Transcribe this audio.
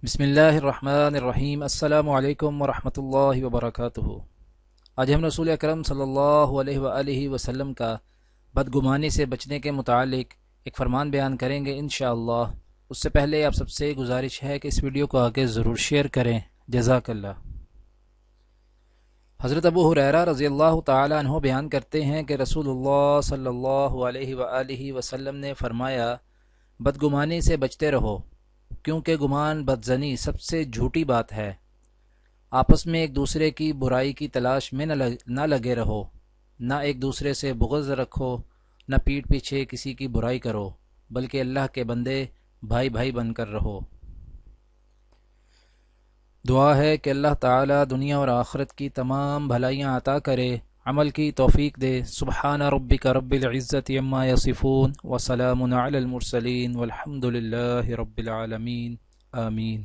بسم اللہ الرحمن الرحیم۔ السلام علیکم ورحمۃ اللہ وبرکاتہ۔ آج ہم رسول اکرم صلی اللہ علیہ وآلہ وسلم کا بدگمانی سے بچنے کے متعلق ایک فرمان بیان کریں گے انشاءاللہ۔ اس سے پہلے آپ سب سے گزارش ہے کہ اس ویڈیو کو آگے ضرور شیئر کریں، جزاک اللہ۔ حضرت ابو ہریرہ رضی اللہ تعالی عنہ بیان کرتے ہیں کہ رسول اللہ صلی اللہ علیہ وآلہ وسلم نے فرمایا، بدگمانی سے بچتے رہو، کیونکہ گمان بدظنی سب سے جھوٹی بات ہے۔ آپس میں ایک دوسرے کی برائی کی تلاش میں نہ لگے رہو، نہ ایک دوسرے سے بغض رکھو، نہ پیٹھ پیچھے کسی کی برائی کرو، بلکہ اللہ کے بندے بھائی بھائی بن کر رہو۔ دعا ہے کہ اللہ تعالی دنیا اور آخرت کی تمام بھلائیاں عطا کرے، عمل کی توفیق دے۔ سبحان ربک رب العزت عما یصفون وسلام علی المرسلین والحمد للہ رب العالمین، آمین۔